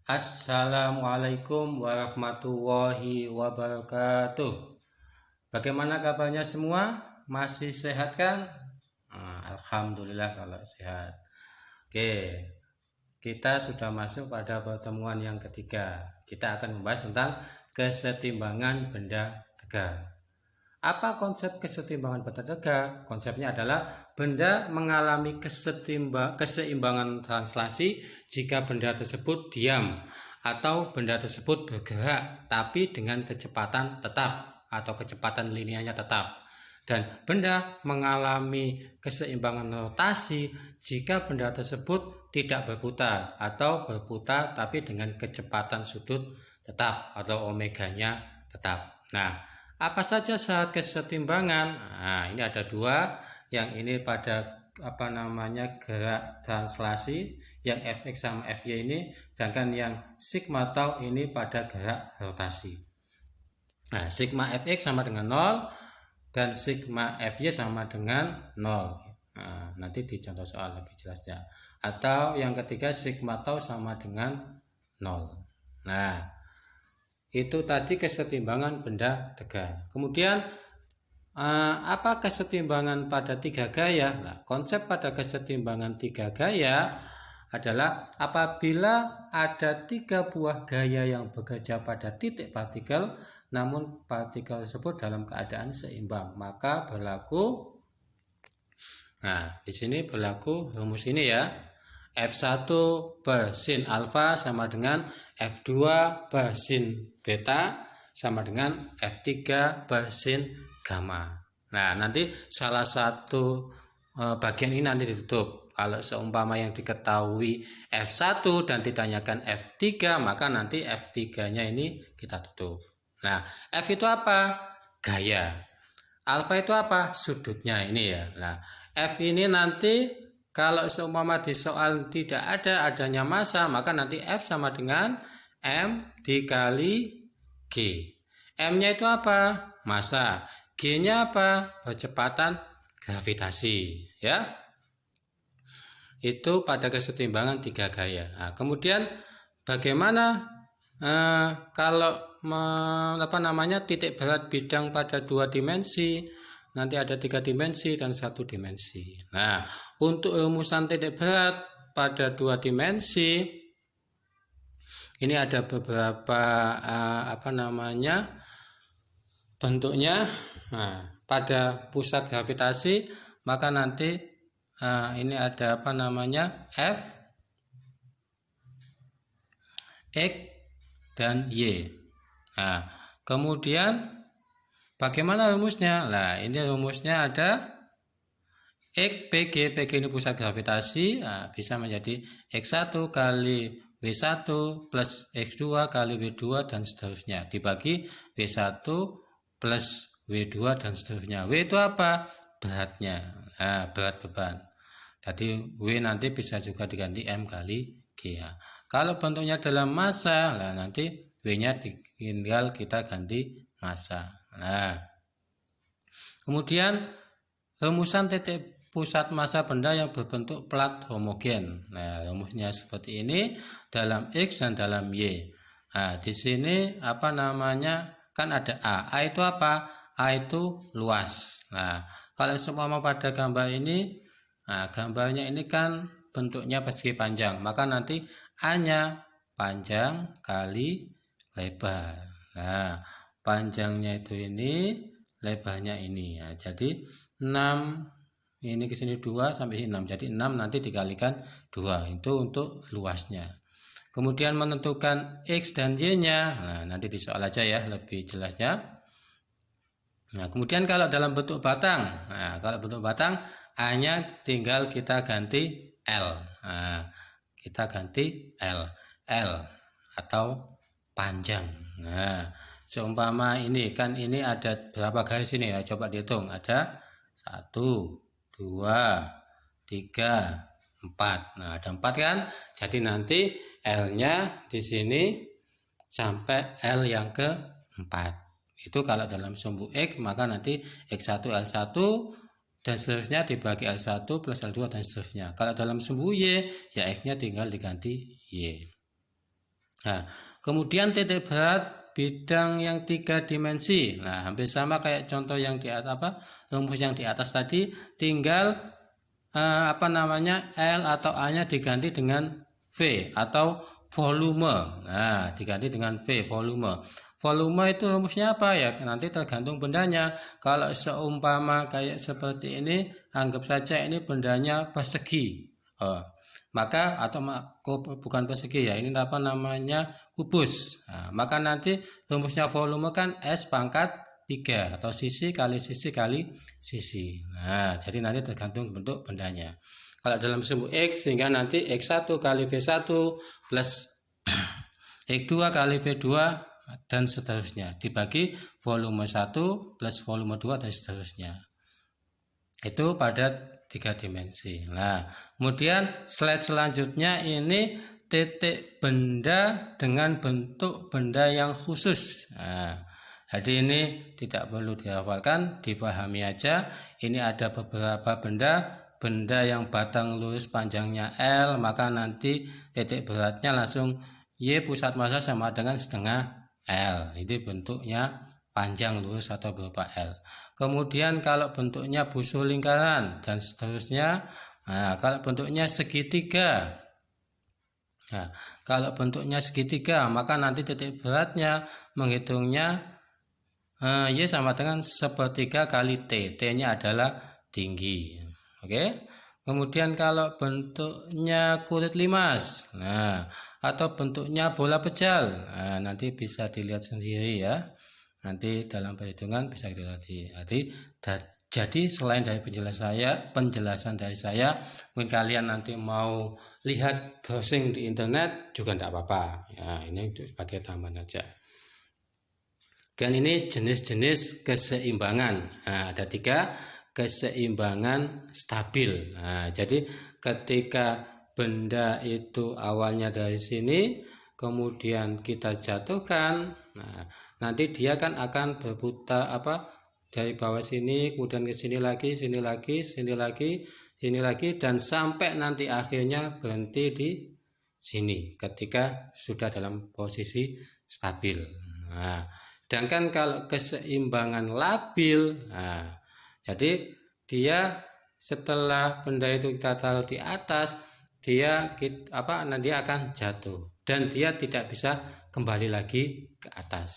Assalamualaikum warahmatullahi wabarakatuh. Bagaimana kabarnya semua? Masih sehat kan? Alhamdulillah kalau sehat. Oke, kita sudah masuk pada pertemuan yang ketiga. Kita akan membahas tentang kesetimbangan benda tegak. Apa konsep kesetimbangan benda tegak? Konsepnya adalah benda mengalami keseimbangan translasi jika benda tersebut diam atau benda tersebut bergerak tapi dengan kecepatan tetap atau kecepatan linearnya tetap. Dan benda mengalami keseimbangan rotasi jika benda tersebut tidak berputar atau berputar tapi dengan kecepatan sudut tetap atau omeganya tetap. Nah, apa saja syarat kesetimbangan? Nah, ini ada dua. Yang ini pada gerak translasi, yang Fx sama Fy ini, sedangkan yang sigma tau ini pada gerak rotasi. Nah, sigma Fx sama dengan 0 dan sigma Fy sama dengan 0. Nah, nanti di contoh soal lebih jelasnya. Atau yang ketiga, sigma tau sama dengan 0. Nah, itu tadi kesetimbangan benda tegak. Kemudian apa kesetimbangan pada tiga gaya? Nah, konsep pada kesetimbangan tiga gaya adalah apabila ada tiga buah gaya yang bekerja pada titik partikel, namun partikel tersebut dalam keadaan seimbang, maka berlaku. Nah, di sini berlaku rumus ini ya. F1 per sin alfa sama dengan F2 per sin beta sama dengan F3 per sin gamma. Nah, nanti salah satu bagian ini nanti ditutup. Kalau seumpama yang diketahui F1 dan ditanyakan F3, maka nanti F3-nya ini kita tutup. Nah, F itu apa? Gaya. Alfa itu apa? Sudutnya ini ya. Nah, F ini nanti kalau seumpama di soal tidak ada adanya massa, maka nanti F sama dengan M dikali G. M-nya itu apa? Massa. G-nya apa? Percepatan gravitasi. Ya. Itu pada kesetimbangan tiga gaya. Nah, kemudian bagaimana kalau titik berat bidang pada dua dimensi? Nanti ada 3 dimensi dan 1 dimensi. Nah, untuk rumusan titik berat pada 2 dimensi, ini ada beberapa bentuknya. Nah, pada pusat gravitasi, maka nanti ini ada F, X, dan Y. Nah, kemudian bagaimana rumusnya? Nah, ini rumusnya ada X PG ini pusat gravitasi, bisa menjadi X1 kali W1 plus X2 kali W2 dan seterusnya, dibagi W1 plus W2 dan seterusnya. W itu apa? Beratnya, berat beban. Jadi W nanti bisa juga diganti M kali G. Kalau bentuknya dalam massa, nanti W-nya tinggal kita ganti massa. Nah, kemudian rumusan titik pusat massa benda yang berbentuk plat homogen. Nah, rumusnya seperti ini dalam X dan dalam Y. Nah, di sini kan ada A. A itu apa? A itu luas. Nah, kalau seumpama pada gambar ini, gambarnya ini kan bentuknya persegi panjang, maka nanti A-nya panjang kali lebar. Nah, panjangnya itu ini, lebarnya ini. Nah, jadi 6 ini ke sini 2 sampai 6. Jadi 6 nanti dikalikan 2. Itu untuk luasnya. Kemudian menentukan X dan Y-nya. Nah, nanti di soal aja ya lebih jelasnya. Nah, kemudian kalau dalam bentuk batang. Nah, kalau bentuk batang A-nya tinggal kita ganti L. Nah, kita ganti L. L atau panjang. Nah, seumpama ini kan ini ada berapa garis ini ya? Coba dihitung. Ada 1, 2, 3, 4. Nah, ada 4 kan? Jadi nanti L-nya di sini sampai L yang ke-4. Itu kalau dalam sumbu X, maka nanti X1 L1 dan seterusnya dibagi L1 plus L2 dan seterusnya. Kalau dalam sumbu Y, ya X-nya tinggal diganti Y. Nah, kemudian titik berat bidang yang 3 dimensi. Nah, hampir sama kayak contoh yang di atas rumus yang di atas tadi, tinggal L atau A-nya diganti dengan V atau volume. Nah, diganti dengan V, volume. Volume itu rumusnya apa ya? Nanti tergantung bendanya. Kalau seumpama kayak seperti ini, anggap saja ini bendanya persegi. Maka atau bukan persegi ya, ini kubus. Nah, maka nanti rumusnya volume kan S pangkat 3 atau sisi kali sisi kali sisi. Nah, jadi nanti tergantung bentuk bendanya. Kalau dalam sumbu X, sehingga nanti X1 kali V1 plus X2 kali V2 dan seterusnya, dibagi volume 1 plus volume 2 dan seterusnya. Itu pada 3 dimensi. Nah, kemudian slide selanjutnya ini titik benda dengan bentuk benda yang khusus. Nah, jadi ini tidak perlu dihafalkan, dipahami aja. Ini ada beberapa benda yang batang lurus panjangnya L, maka nanti titik beratnya langsung Y pusat massa sama dengan setengah L. Ini bentuknya panjang lurus atau berupa L. Kemudian kalau bentuknya busur lingkaran dan seterusnya. Nah, kalau bentuknya segitiga. Nah, kalau bentuknya segitiga, maka nanti titik beratnya menghitungnya Y sama dengan sepertiga kali T. T-nya adalah tinggi. Oke. Kemudian kalau bentuknya kulit limas, nah, atau bentuknya bola pejal, nah, nanti bisa dilihat sendiri ya. Nanti dalam perhitungan bisa dilihat. Jadi selain dari penjelasan dari saya, mungkin kalian nanti mau lihat browsing di internet juga tidak apa-apa. Ya, ini sebagai tambahan aja. Dan ini jenis-jenis keseimbangan. Nah, ada 3 keseimbangan stabil. Nah, jadi ketika benda itu awalnya dari sini, kemudian kita jatuhkan, nah, nanti dia kan akan berputar dari bawah sini, kemudian ke sini lagi, sini lagi, sini lagi, sini lagi, dan sampai nanti akhirnya berhenti di sini ketika sudah dalam posisi stabil. Nah, sedangkan kalau keseimbangan labil, nah, jadi dia setelah benda itu kita taruh di atas, dia nanti akan jatuh dan dia tidak bisa kembali lagi ke atas.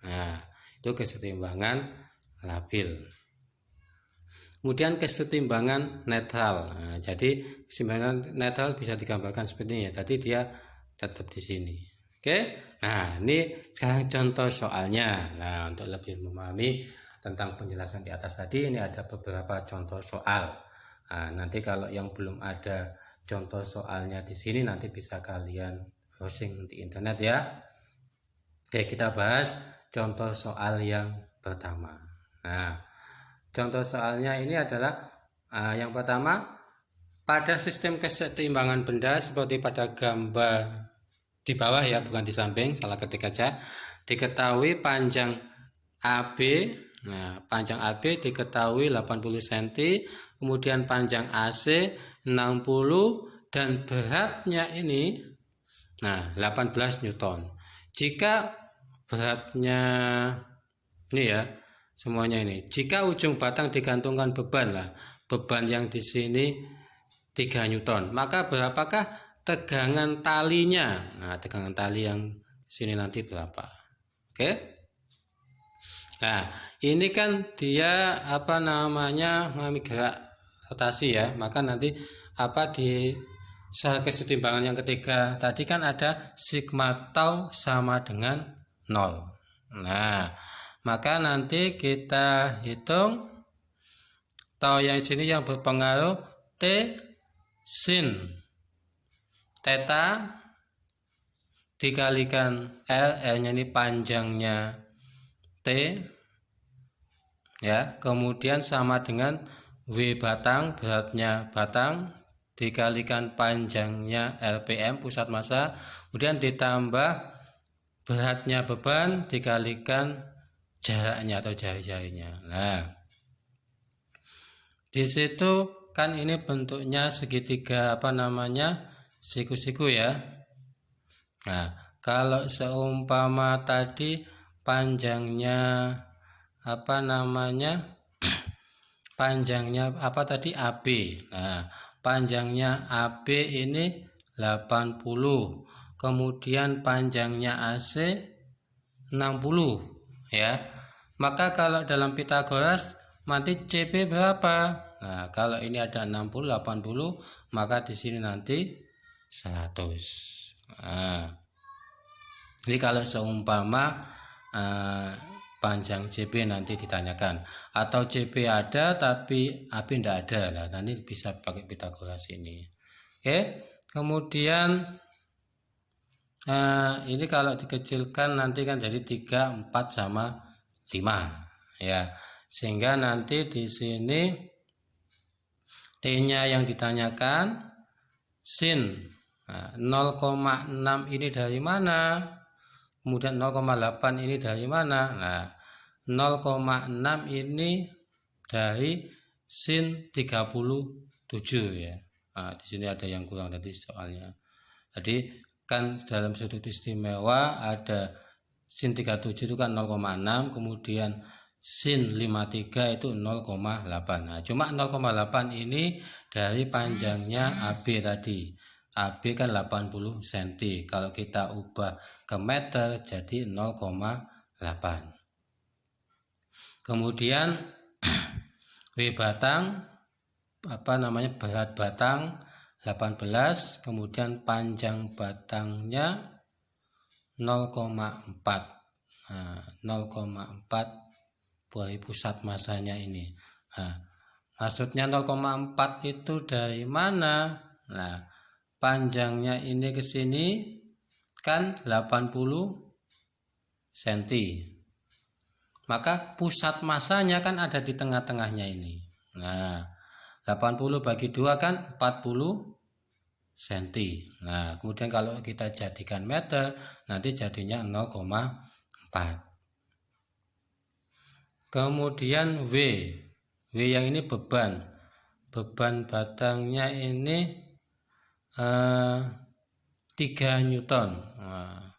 Nah, itu keseimbangan labil. Kemudian keseimbangan netral. Nah, jadi keseimbangan netral bisa digambarkan seperti ini. Tadi dia tetap di sini. Oke. Nah, ini sekarang contoh soalnya. Nah, untuk lebih memahami tentang penjelasan di atas tadi, ini ada beberapa contoh soal. Nah, nanti kalau yang belum ada contoh soalnya di sini, nanti bisa kalian browsing di internet ya. Oke, kita bahas contoh soal yang pertama. Nah, contoh soalnya ini adalah yang pertama, pada sistem keseimbangan benda seperti pada gambar di bawah ya, bukan di samping, salah ketik aja. Diketahui panjang AB, nah panjang AB diketahui 80 cm, kemudian panjang AC 60 dan beratnya ini 18 Newton. Jika beratnya ini ya, semuanya ini. Jika ujung batang digantungkan beban yang di sini 3 Newton, maka berapakah tegangan talinya? Nah, tegangan tali yang sini nanti berapa? Oke. Nah, ini kan dia mengalami gerak rotasi ya, maka nanti di keseimbangan yang ketiga tadi kan ada sigma tau sama dengan 0. Nah, maka nanti kita hitung tau yang sini yang berpengaruh T sin theta dikalikan L, L-nya ini panjangnya T ya, kemudian sama dengan W batang, beratnya batang dikalikan panjangnya LPM pusat massa, kemudian ditambah beratnya beban dikalikan jaraknya atau jari-jarinya. Nah, di situ kan ini bentuknya segitiga siku-siku ya. Nah, Kalau seumpama tadi panjangnya panjangnya tadi AB. Nah, panjangnya AB ini 80. Kemudian panjangnya AC 60 ya. Maka kalau dalam Pitagoras nanti CP berapa? Nah, kalau ini ada 60, 80, maka di sini nanti 100. Nah, ini kalau seumpama panjang CP nanti ditanyakan, atau CP ada tapi AB tidak ada, nah nanti bisa pakai Pitagoras ini. Oke, kemudian ini kalau dikecilkan nanti kan jadi 3, 4 sama 5 ya, sehingga nanti di sini T-nya yang ditanyakan sin 0,6 ini dari mana, kemudian 0,8 ini dari mana. Nah, 0,6 ini dari sin 37 ya. Nah, di sini ada yang kurang tadi soalnya. Jadi kan dalam sudut istimewa ada sin 37 itu kan 0,6, kemudian sin 53 itu 0,8. Nah, cuma 0,8 ini dari panjangnya AB tadi. AB kan 80 cm. Kalau kita ubah ke meter jadi 0,8. Kemudian W batang berat batang 18, kemudian panjang batangnya 0,4. Nah, 0,4 dari pusat masanya ini. Nah, maksudnya 0,4 itu dari mana? Nah, panjangnya ini ke sini kan 80 cm. Maka pusat masanya kan ada di tengah-tengahnya ini. Nah, 80 bagi 2 kan 40 cm. Nah, kemudian kalau kita jadikan meter nanti jadinya 0,4. Kemudian W yang ini beban batangnya ini 3 Newton. Nah,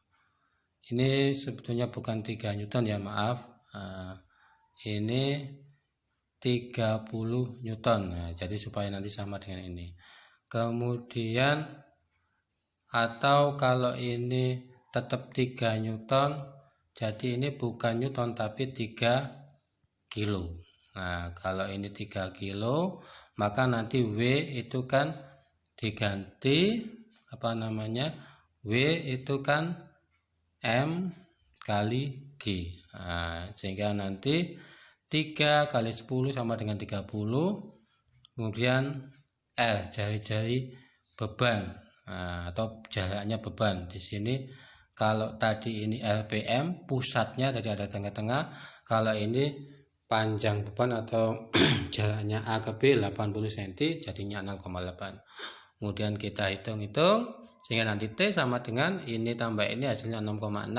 ini sebetulnya bukan 3 Newton ya, maaf. Ini 30 Newton. Nah, jadi supaya nanti sama dengan ini. Kemudian atau kalau ini tetap 3 Newton, jadi ini bukan Newton tapi 3 kilo. Nah, kalau ini 3 kilo, maka nanti W itu kan diganti W itu kan M kali G. Nah, sehingga nanti 3 kali 10 sama dengan 30. Kemudian L jari-jari beban, atau jaraknya beban. Di sini kalau tadi ini RPM, pusatnya tadi ada tengah-tengah. Kalau ini panjang beban atau jaraknya A ke B 80 cm, jadinya 0,8. Kemudian kita hitung-hitung sehingga nanti T sama dengan ini tambah ini hasilnya 6,6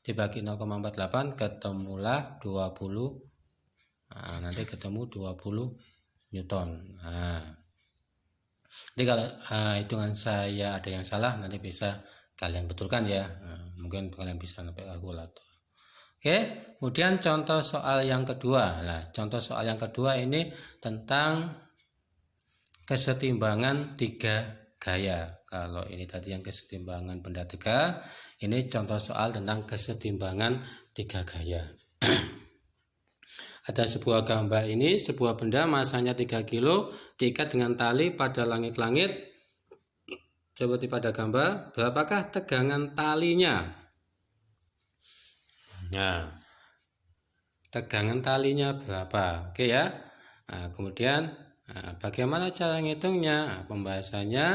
dibagi 0,48 ketemulah 20. Nah, nanti ketemu 20 Newton. Nah, jadi kalau hitungan saya ada yang salah nanti bisa kalian betulkan ya. Nah, mungkin kalian bisa pakai kalkulator. Oke, kemudian contoh soal yang kedua. Nah, contoh soal yang kedua ini tentang kesetimbangan 3 gaya. Kalau ini tadi yang kesetimbangan benda tegak, ini contoh soal tentang kesetimbangan 3 gaya. Ada sebuah gambar ini, sebuah benda masanya 3 kilo diikat dengan tali pada langit-langit seperti pada gambar. Berapakah tegangan talinya? Nah, tegangan talinya berapa? Oke ya. Nah, kemudian bagaimana cara ngitungnya? Pembahasannya.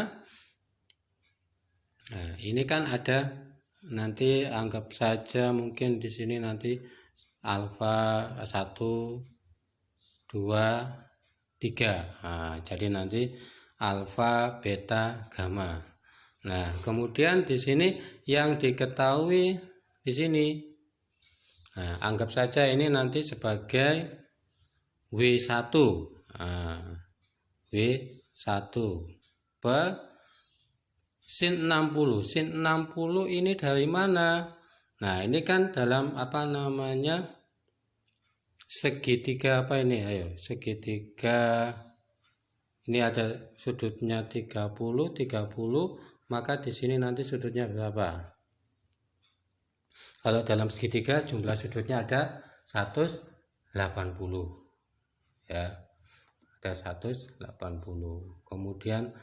Nah, ini kan ada nanti anggap saja mungkin di sini nanti alfa 1, 2, 3. Nah, jadi nanti alfa, beta, gamma. Nah, kemudian di sini yang diketahui di sini. Nah, anggap saja ini nanti sebagai W1. Nah, W1 per sin 60. Sin 60 ini dari mana? Nah, ini kan dalam apa namanya segitiga apa ini? Ayo, segitiga ini ada sudutnya 30, 30, maka di sini nanti sudutnya berapa? Kalau dalam segitiga jumlah sudutnya ada 180. Ya. Ada 180. Kemudian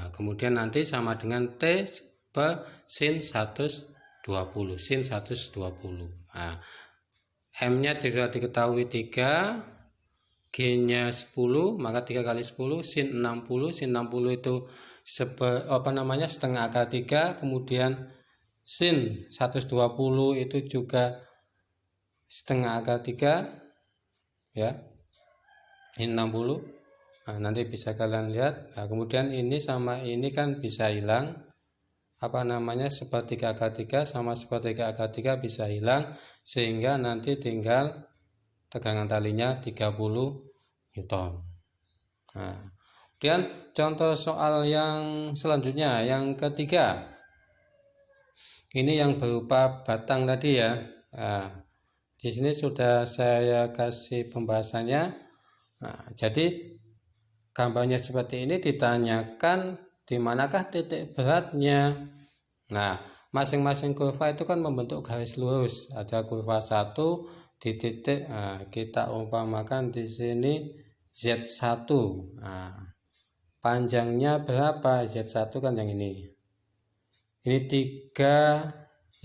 kemudian nanti sama dengan T sin 120. Sin 120. Nah, M-nya sudah diketahui 3, G-nya 10, maka 3 kali 10 sin 60. Sin 60 itu setengah akar 3, kemudian sin 120 itu juga setengah akar 3 ya. Sin 60. Nah, nanti bisa kalian lihat. Nah, kemudian ini sama ini kan bisa hilang. Sepertiga akar 3 sama sepertiga akar 3 bisa hilang, sehingga nanti tinggal tegangan talinya 30 Newton. Nah, kemudian contoh soal yang selanjutnya, yang ketiga. Ini yang berupa batang tadi ya. Nah, di sini sudah saya kasih pembahasannya. Nah, jadi gambarnya seperti ini, ditanyakan di manakah titik beratnya. Nah, masing-masing kurva itu kan membentuk garis lurus. Ada kurva 1 di titik, kita umpamakan di sini Z1. Nah, panjangnya berapa? Z1 kan yang ini. Ini 3,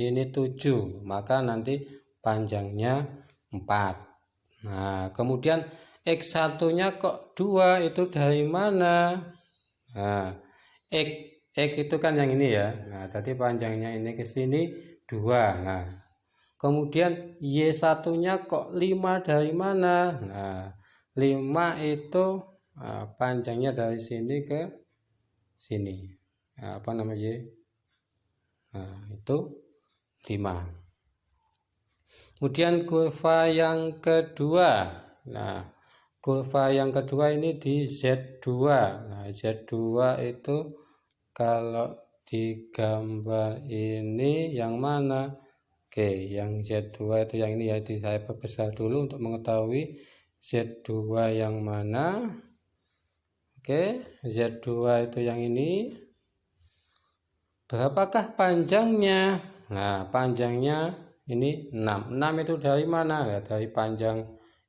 ini 7, maka nanti panjangnya 4. Nah, kemudian X1-nya kok 2, itu dari mana? Nah, X itu kan yang ini ya. Nah, tadi panjangnya ini ke sini 2. Nah, kemudian Y1-nya kok 5 dari mana? Nah, 5 itu panjangnya dari sini ke sini. Nah, apa namanya? Nah, itu 5. Kemudian kurva yang kedua. Nah, kurva yang kedua ini di Z2. Nah, Z2 itu kalau di gambar ini yang mana? Oke, yang Z2 itu yang ini ya. Saya perbesar dulu untuk mengetahui Z2 yang mana. Oke, Z2 itu yang ini. Berapakah panjangnya? Nah, panjangnya ini 6. 6 itu dari mana? Ya, dari panjang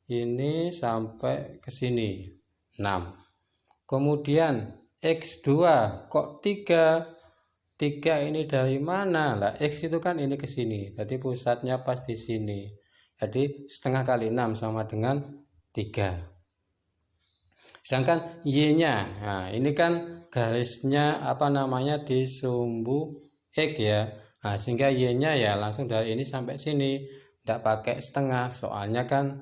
ini sampai ke sini 6. Kemudian X2 kok 3? 3 ini dari mana? Lah, X itu kan ini ke sini. Jadi pusatnya pas di sini. Jadi setengah kali 6 sama dengan 3. Sedangkan Y-nya, nah ini kan garisnya di sumbu X ya. Nah, sehingga Y-nya ya langsung dari ini sampai sini. Tidak pakai setengah, soalnya kan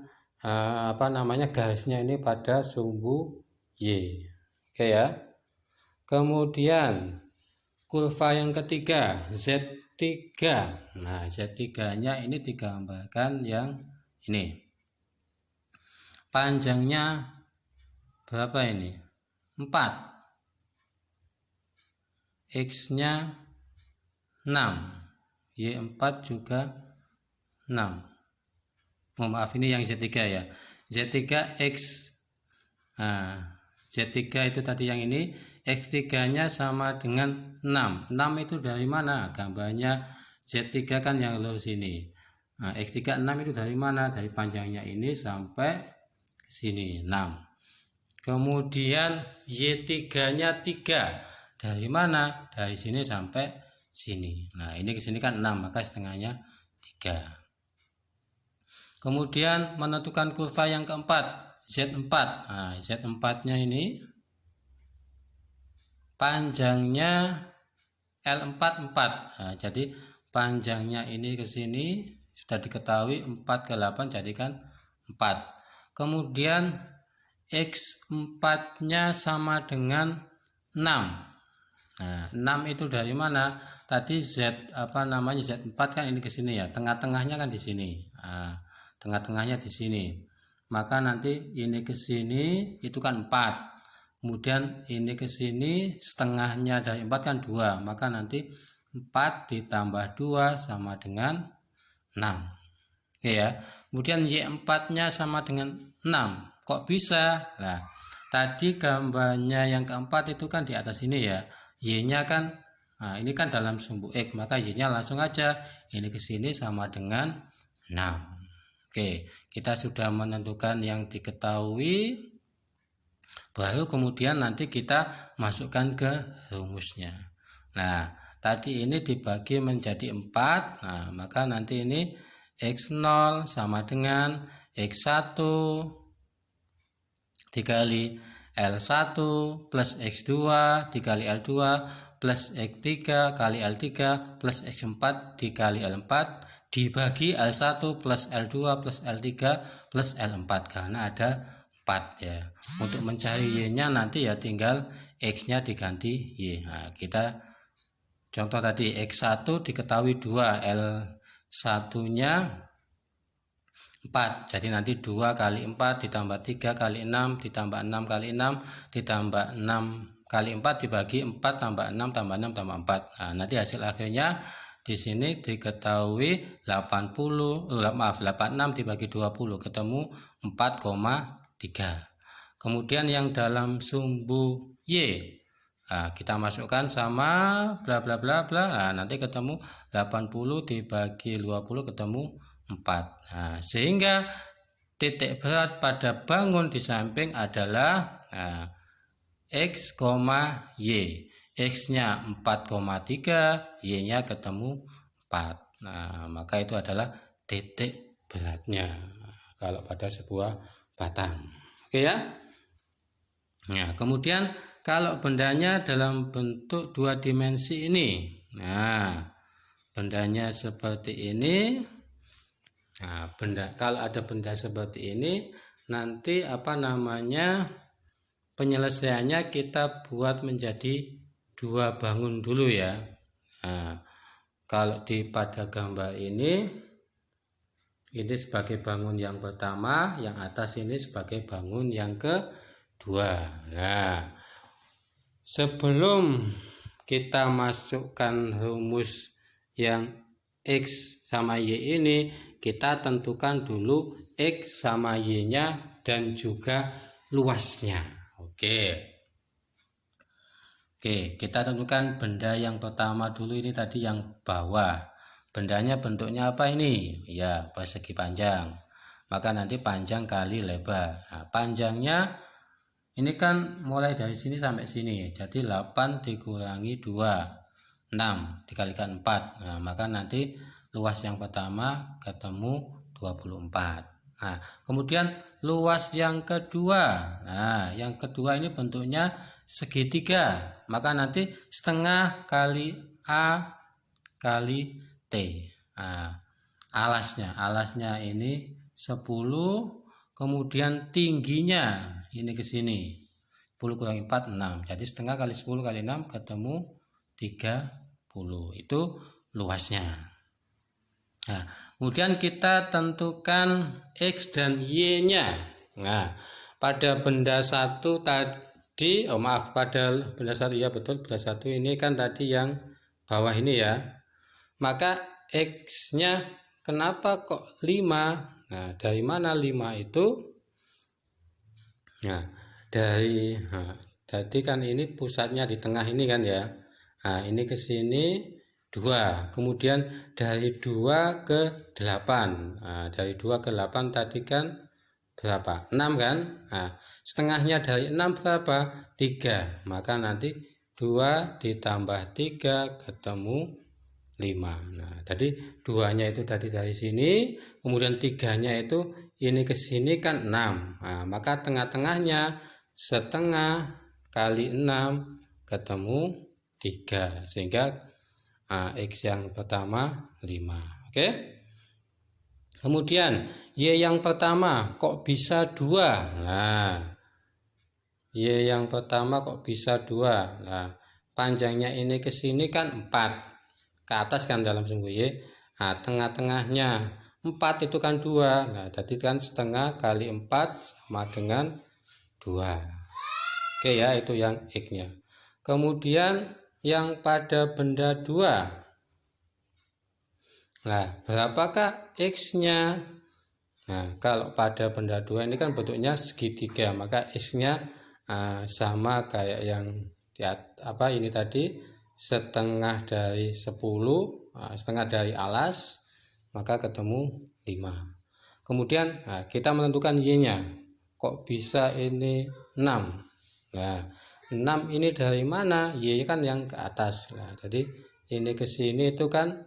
garisnya ini pada sumbu Y. Oke ya. Kemudian kurva yang ketiga, Z3. Nah, Z3-nya ini digambarkan yang ini. Panjangnya berapa ini? 4. X-nya 6. Y4 juga 6. Oh, maaf, ini yang Z3 ya. Z3X. Nah, Z3 itu tadi yang ini. X3-nya sama dengan 6. 6 itu dari mana? Gambarnya Z3 kan yang lurus ini. Nah, X3 6 itu dari mana? Dari panjangnya ini sampai ke sini 6. Kemudian Y3-nya 3. Dari mana? Dari sini sampai sini. Nah, ini ke sini kan 6, maka setengahnya 3. Kemudian menentukan kurva yang keempat, Z4. Nah, Z4-nya ini panjangnya L4 4. Nah, jadi panjangnya ini ke sini sudah diketahui 4 ke 8 jadikan 4. Kemudian X4-nya sama dengan 6. Nah, 6 itu dari mana? Tadi Z4 kan ini ke sini ya. Tengah-tengahnya kan di sini. Nah, tengah-tengahnya di sini. Maka nanti ini ke sini itu kan 4. kemudian ini ke sini setengahnya dari 4 kan 2, maka nanti 4 ditambah 2 sama dengan 6. Oke ya. Kemudian Y4 nya sama dengan 6. Kok bisa? Nah, tadi gambarnya yang keempat itu kan di atas ini ya. Y nya kan, nah ini kan dalam sumbu X, maka Y nya langsung aja ini ke sini sama dengan 6. Oke, kita sudah menentukan yang diketahui, baru kemudian nanti kita masukkan ke rumusnya. Nah, tadi ini dibagi menjadi 4, nah maka nanti ini X0 sama dengan X1 dikali L1 plus X2 dikali L2 plus X3 kali L3 plus X4 dikali L4 dibagi L1 plus L2 plus L3 plus L4, karena ada 4 ya. Untuk mencari Y nya nanti ya tinggal X nya diganti Y. Nah, kita contoh tadi X1 diketahui 2, L1 nya 4, jadi nanti 2 kali 4 ditambah 3 kali 6 ditambah 6 kali 6 ditambah 6 kali 4 dibagi 4 tambah 6 tambah 6 tambah 4. Nah, nanti hasil akhirnya di sini diketahui 86 dibagi 20 ketemu 4,3. Kemudian yang dalam sumbu Y, nah, kita masukkan sama bla bla bla bla. Nah, nanti ketemu 80 dibagi 20 ketemu 4. Nah, sehingga titik berat pada bangun di samping adalah X, Y. X-nya 4,3, Y-nya ketemu 4. Nah, maka itu adalah titik beratnya kalau pada sebuah batang. Oke ya? Nah, kemudian kalau bendanya dalam bentuk 2 dimensi ini. Nah, bendanya seperti ini. Nah, kalau ada benda seperti ini, nanti penyelesaiannya kita buat menjadi 2 bangun dulu ya. Nah, kalau pada gambar ini sebagai bangun yang pertama, yang atas ini sebagai bangun yang kedua. Nah, sebelum kita masukkan rumus yang X sama Y ini, kita tentukan dulu X sama Y nya dan juga luasnya. Oke, kita tentukan benda yang pertama dulu, ini tadi yang bawah. Bendanya bentuknya apa ini? Ya, persegi panjang. Maka nanti panjang kali lebar. Nah, panjangnya ini kan mulai dari sini sampai sini. Jadi 8 dikurangi 2, 6 dikalikan 4. Nah, maka nanti luas yang pertama ketemu 24. Nah, kemudian luas yang kedua. Nah, yang kedua ini bentuknya segitiga. Maka nanti setengah kali A kali T. Nah, alasnya ini 10, kemudian tingginya ini ke sini. 10 kurangi 4, 6. Jadi setengah kali 10 kali 6 ketemu 30. Itu luasnya. Nah, kemudian kita tentukan X dan Y-nya. Nah, pada benda satu tadi, pada benda satu, ya betul, benda satu ini kan tadi yang bawah ini ya. Maka X-nya kenapa kok 5? Nah, dari mana 5 itu? Nah, tadi kan ini pusatnya di tengah ini kan ya. Nah, ini ke sini 2, kemudian dari 2 ke 8. Nah, dari 2 ke 8 tadi kan berapa? 6 kan? Nah, setengahnya dari 6 berapa? 3. Maka nanti 2 ditambah 3 ketemu 5. Nah, tadi 2-nya itu tadi dari sini, kemudian 3-nya itu ini ke sini kan 6. Nah, maka tengah-tengahnya setengah kali 6 ketemu 3. Sehingga X yang pertama 5. Oke. Kemudian Y yang pertama kok bisa 2? Nah, Y yang pertama kok bisa 2? Nah, panjangnya ini ke sini kan 4. Ke atas kan dalam sumbu Y. Nah, tengah-tengahnya 4 itu kan 2. Nah, tadi kan setengah kali 4 sama dengan 2. Oke ya, itu yang X-nya. Kemudian yang pada benda 2. Nah, berapakah X-nya? Nah, kalau pada benda 2 ini kan bentuknya segitiga, maka X-nya sama kayak yang ini tadi, setengah dari 10, setengah dari alas, maka ketemu 5. Kemudian kita menentukan Y-nya. Kok bisa ini 6? Nah, 6 ini dari mana? Y kan yang ke atas. Nah, jadi ini ke sini itu kan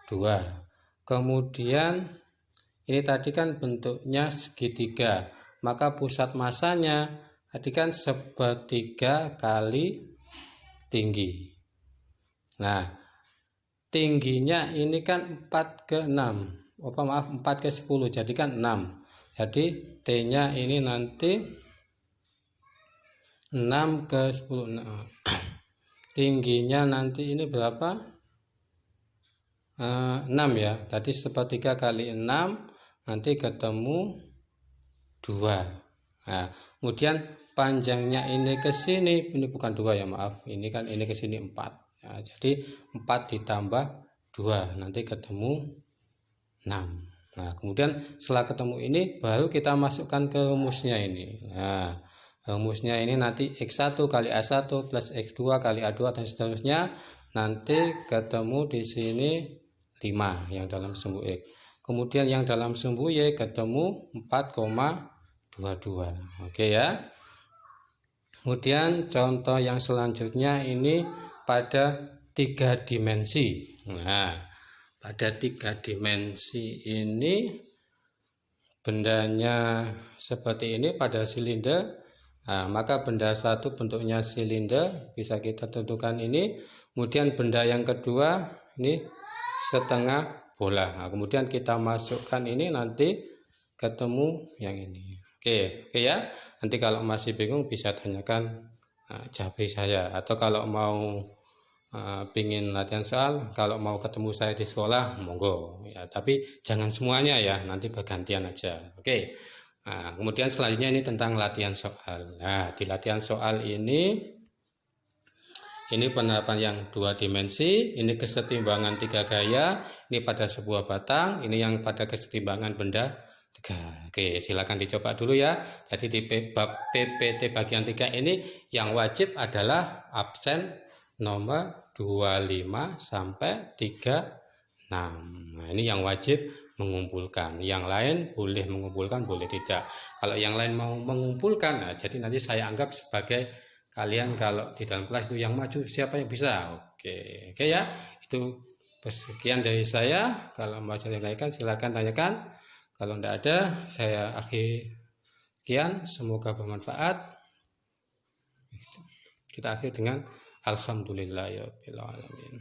2. Kemudian ini tadi kan bentuknya segitiga. Maka pusat masanya tadi kan sepertiga kali tinggi. Nah, tingginya ini kan 4/6. 4/10. Jadi kan 6. Jadi T-nya ini nanti 6/10. Tingginya nanti ini berapa? 6 ya. Tadi sepertiga kali 6 nanti ketemu 2. Nah, kemudian panjangnya ini ke sini, ini bukan 2 ya, maaf. Ini kan ini ke sini 4. Nah, jadi 4 ditambah 2 nanti ketemu 6. Nah, kemudian setelah ketemu ini baru kita masukkan ke rumusnya ini. Nah, rumusnya ini nanti X1 kali A1 plus X2 kali A2 dan seterusnya, nanti ketemu di sini 5 yang dalam sumbu X. Kemudian yang dalam sumbu Y ketemu 4,22. Oke ya. Kemudian contoh yang selanjutnya ini pada 3 dimensi. Nah, pada 3 dimensi ini bendanya seperti ini pada silinder. Nah, maka benda 1 bentuknya silinder, bisa kita tentukan ini. Kemudian benda yang kedua ini setengah bola. Nah, kemudian kita masukkan ini nanti ketemu yang ini. Oke ya. Nanti kalau masih bingung bisa tanyakan Japri saya, atau kalau mau pingin latihan soal, kalau mau ketemu saya di sekolah monggo ya, tapi jangan semuanya ya, nanti bergantian aja. Oke. Nah, kemudian selanjutnya ini tentang latihan soal. Nah, di latihan soal ini penerapan yang 2 dimensi, ini kesetimbangan 3 gaya, ini pada sebuah batang, ini yang pada kesetimbangan benda 3. Oke, silakan dicoba dulu ya. Jadi di PPT bagian 3 ini yang wajib adalah absen nomor 25 sampai 36. Nah, ini yang wajib mengumpulkan. Yang lain boleh mengumpulkan, boleh tidak. Kalau yang lain mau mengumpulkan, nah, jadi nanti saya anggap sebagai kalian kalau di dalam kelas itu yang maju, siapa yang bisa. Oke ya. Itu sekian dari saya. Kalau mau tanyakan silakan tanyakan. Kalau tidak ada, saya akhiri. Sekian, semoga bermanfaat. Kita akhiri dengan alhamdulillahirabbil alamin.